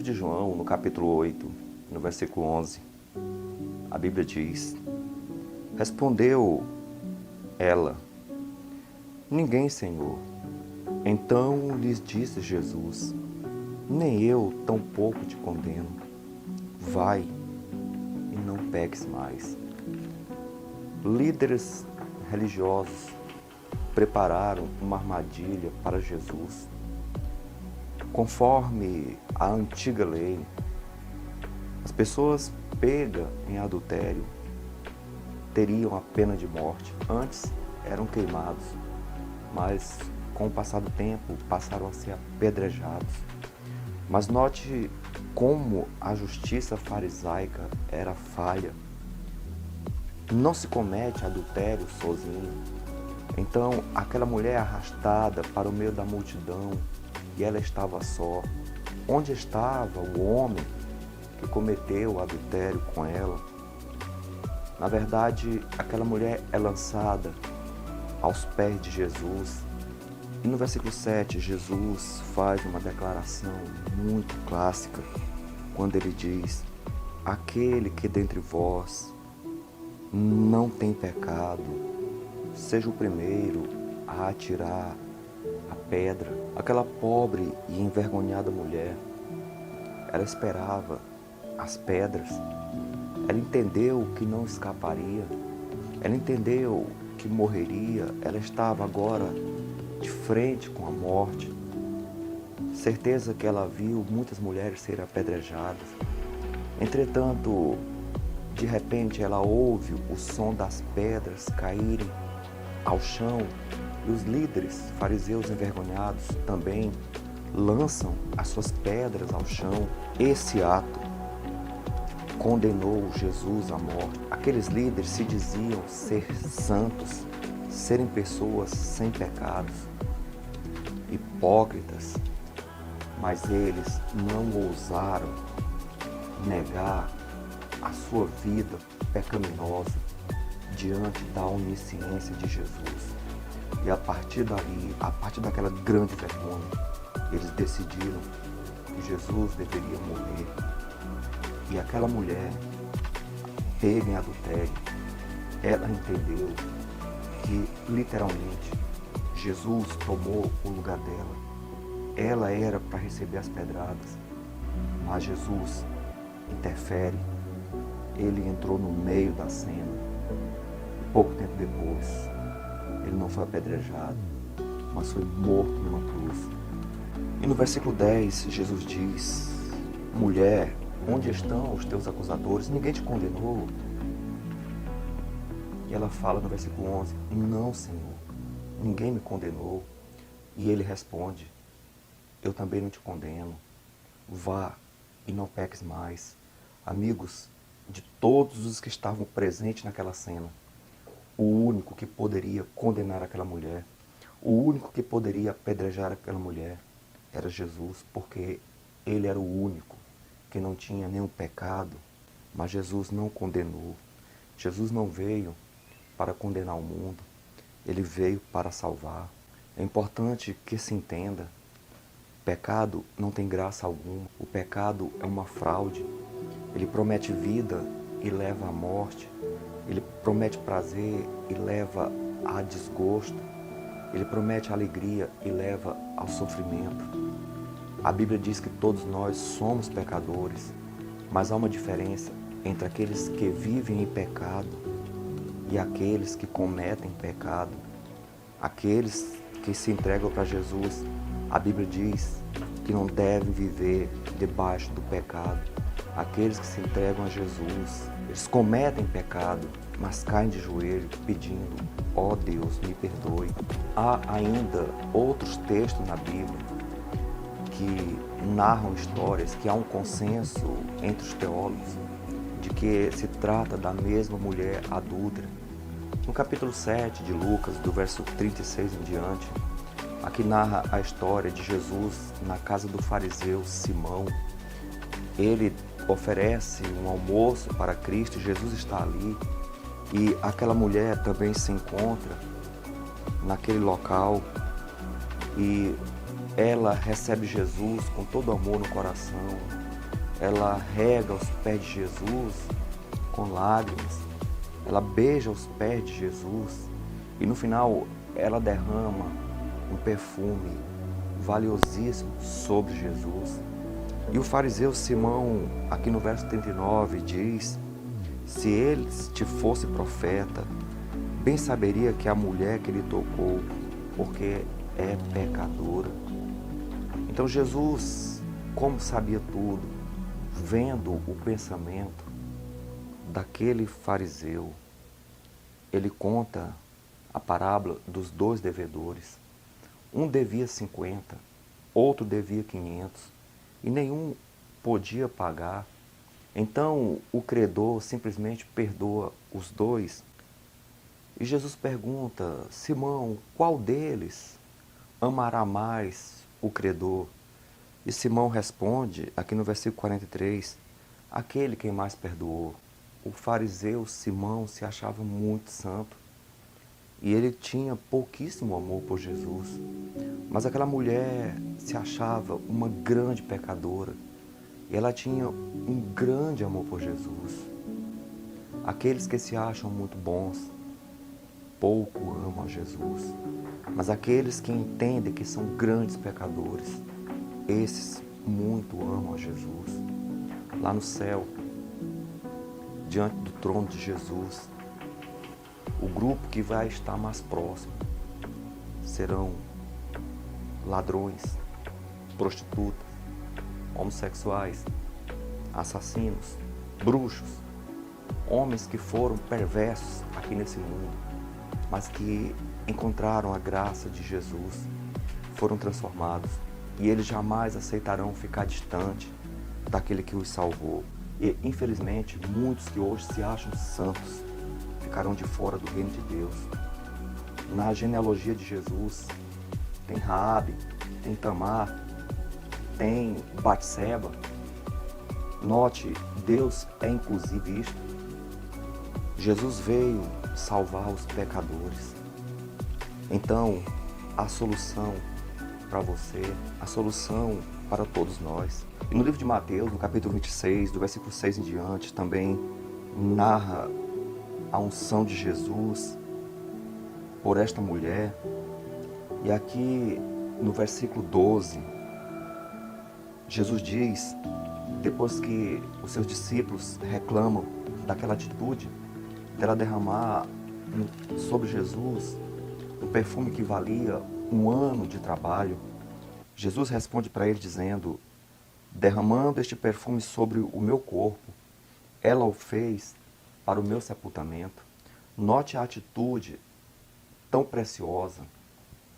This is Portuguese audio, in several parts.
de João, no capítulo 8, no versículo 11, a Bíblia diz: respondeu ela: ninguém, Senhor. Então lhes disse Jesus: nem eu tampouco te condeno. Vai e não peques mais. Líderes religiosos prepararam uma armadilha para Jesus. Conforme a antiga lei, as pessoas pegas em adultério teriam a pena de morte. Antes eram queimados, mas com o passar do tempo passaram a ser apedrejados. Mas note como a justiça farisaica era falha. Não se comete adultério sozinho. Então aquela mulher é arrastada para o meio da multidão e ela estava só. Onde estava o homem que cometeu o adultério com ela? Na verdade, aquela mulher é lançada aos pés de Jesus. E no versículo 7, Jesus faz uma declaração muito clássica, quando ele diz: aquele que dentre vós não tem pecado, seja o primeiro a atirar a pedra. Aquela pobre e envergonhada mulher, ela esperava as pedras. Ela entendeu que não escaparia. Ela entendeu que morreria. Ela estava agora de frente com a morte. Certeza que ela viu muitas mulheres serem apedrejadas. Entretanto, de repente ela ouve o som das pedras caírem ao chão e os líderes fariseus envergonhados também lançam as suas pedras ao chão. Esse ato condenou Jesus à morte. Aqueles líderes se diziam ser santos, serem pessoas sem pecados, hipócritas, mas eles não ousaram negar a sua vida pecaminosa diante da onisciência de Jesus. E a partir dali, a partir daquela grande vergonha, eles decidiram que Jesus deveria morrer. E aquela mulher, pega em adultério, ela entendeu que literalmente Jesus tomou o lugar dela. Ela era para receber as pedradas, mas Jesus interfere. Ele entrou no meio da cena. Pouco tempo depois, ele não foi apedrejado, mas foi morto numa cruz. E no versículo 10, Jesus diz: mulher, onde estão os teus acusadores? Ninguém te condenou? E ela fala no versículo 11: não, Senhor, ninguém me condenou. E ele responde: eu também não te condeno. Vá e não peques mais. Amigos, de todos os que estavam presentes naquela cena, o único que poderia condenar aquela mulher, o único que poderia apedrejar aquela mulher era Jesus, porque ele era o único que não tinha nenhum pecado. Mas Jesus não condenou. Jesus não veio para condenar o mundo, ele veio para salvar. É importante que se entenda: o pecado não tem graça alguma. O pecado é uma fraude. Ele promete vida e leva à morte. Ele promete prazer e leva a desgosto. Ele promete alegria e leva ao sofrimento. A Bíblia diz que todos nós somos pecadores, mas há uma diferença entre aqueles que vivem em pecado e aqueles que cometem pecado. Aqueles que se entregam para Jesus, a Bíblia diz que não devem viver debaixo do pecado. Aqueles que se entregam a Jesus, eles cometem pecado, mas caem de joelho pedindo: ó Deus, me perdoe. Há ainda outros textos na Bíblia que narram histórias, que há um consenso entre os teólogos de que se trata da mesma mulher adúltera. No capítulo 7 de Lucas, do verso 36 em diante, aqui narra a história de Jesus na casa do fariseu Simão. Ele oferece um almoço para Cristo, Jesus está ali, e aquela mulher também se encontra naquele local e ela recebe Jesus com todo amor no coração. ela rega os pés de Jesus com lágrimas, ela beija os pés de Jesus e no final ela derrama um perfume valiosíssimo sobre Jesus. E o fariseu Simão, aqui no verso 39, diz: se ele te fosse profeta, bem saberia que a mulher que ele tocou, porque é pecadora. Então Jesus, como sabia tudo, vendo o pensamento daquele fariseu, ele conta a parábola dos dois devedores. Um devia 50, outro devia 500, e nenhum podia pagar. Então o credor simplesmente perdoa os dois. E Jesus pergunta: Simão, qual deles amará mais o credor? E Simão responde, aqui no versículo 43, aquele quem mais perdoou. O fariseu Simão se achava muito santo e ele tinha pouquíssimo amor por Jesus. Mas aquela mulher se achava uma grande pecadora e ela tinha um grande amor por Jesus. Aqueles que se acham muito bons, pouco amam a Jesus. Mas aqueles que entendem que são grandes pecadores, esses muito amam a Jesus. Lá no céu, diante do trono de Jesus, o grupo que vai estar mais próximo serão ladrões, prostitutas, homossexuais, assassinos, bruxos, homens que foram perversos aqui nesse mundo, mas que encontraram a graça de Jesus, foram transformados e eles jamais aceitarão ficar distante daquele que os salvou. E, infelizmente, muitos que hoje se acham santos ficarão de fora do reino de Deus. Na genealogia de Jesus, tem Raabe, tem Tamar, tem Batseba. Note, Deus é inclusive isto. Jesus veio salvar os pecadores. Então, a solução para você, a solução para todos nós. E no livro de Mateus, no capítulo 26, do versículo 6 em diante, também narra a unção de Jesus por esta mulher. E aqui no versículo 12, Jesus diz, depois que os seus discípulos reclamam daquela atitude dela derramar sobre Jesus o perfume que valia um ano de trabalho, Jesus responde para ele dizendo: derramando este perfume sobre o meu corpo, ela o fez para o meu sepultamento. Note a atitude tão preciosa,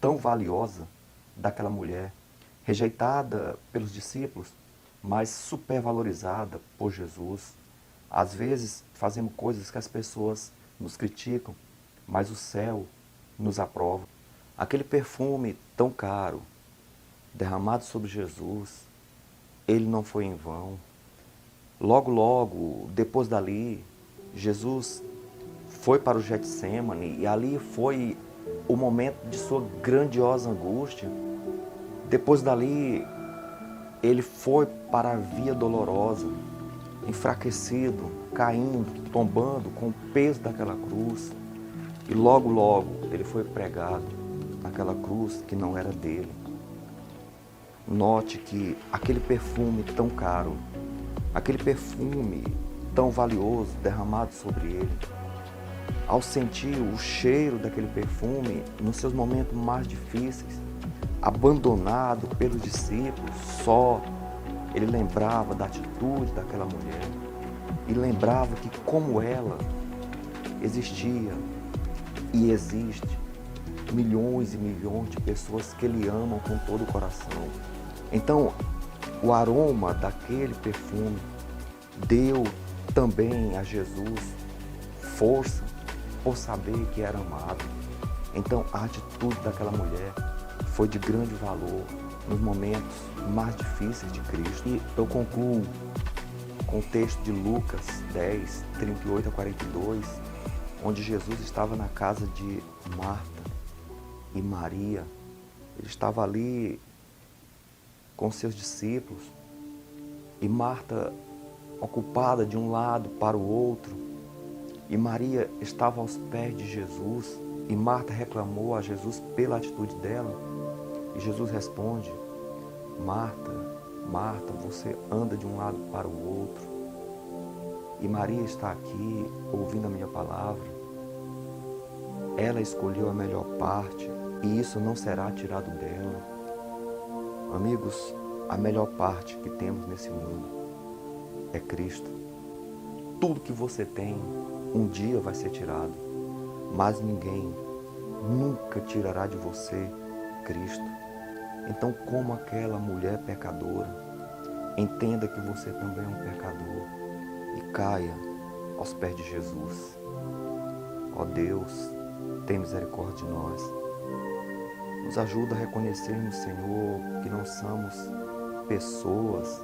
tão valiosa daquela mulher, rejeitada pelos discípulos, mas supervalorizada por Jesus. Às vezes fazemos coisas que as pessoas nos criticam, mas o céu nos aprova. Aquele perfume tão caro, derramado sobre Jesus, ele não foi em vão. Logo, logo, depois dali, Jesus foi para o Getsêmani e ali foi o momento de sua grandiosa angústia. Depois dali, ele foi para a via dolorosa, enfraquecido, caindo, tombando com o peso daquela cruz. E logo, logo, ele foi pregado naquela cruz que não era dele. Note que aquele perfume tão caro, aquele perfume tão valioso derramado sobre ele, ao sentir o cheiro daquele perfume nos seus momentos mais difíceis, abandonado pelos discípulos, só, ele lembrava da atitude daquela mulher e lembrava que, como ela, existia e existe milhões e milhões de pessoas que ele amam com todo o coração. Então, o aroma daquele perfume deu também a Jesus força por saber que era amado. Então, a atitude daquela mulher foi de grande valor nos momentos mais difíceis de Cristo. E eu concluo com o texto de Lucas 10, 38 a 42, onde Jesus estava na casa de Marta e Maria. Ele estava ali com seus discípulos E Marta, ocupada de um lado para o outro, e Maria estava aos pés de Jesus, e Marta reclamou a Jesus pela atitude dela, e Jesus responde: Marta, Marta, você anda de um lado para o outro, e Maria está aqui ouvindo a minha palavra. Ela escolheu a melhor parte, e isso não será tirado dela. Amigos, a melhor parte que temos nesse mundo é Cristo. Tudo que você tem, um dia vai ser tirado, mas ninguém nunca tirará de você Cristo. Então, como aquela mulher pecadora, entenda que você também é um pecador e caia aos pés de Jesus. Ó Deus, tem misericórdia de nós. Nos ajuda a reconhecermos, Senhor, que não somos pessoas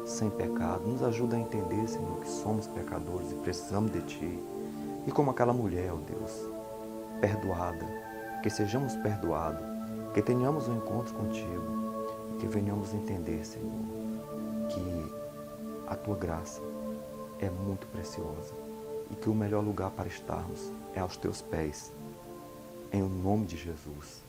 sem pecado. Nos ajuda a entender, Senhor, que somos pecadores e precisamos de Ti. E como aquela mulher, ó Deus, perdoada, que sejamos perdoados, que tenhamos um encontro contigo, que venhamos entender, Senhor, que a Tua graça é muito preciosa e que o melhor lugar para estarmos é aos Teus pés. Em nome de Jesus.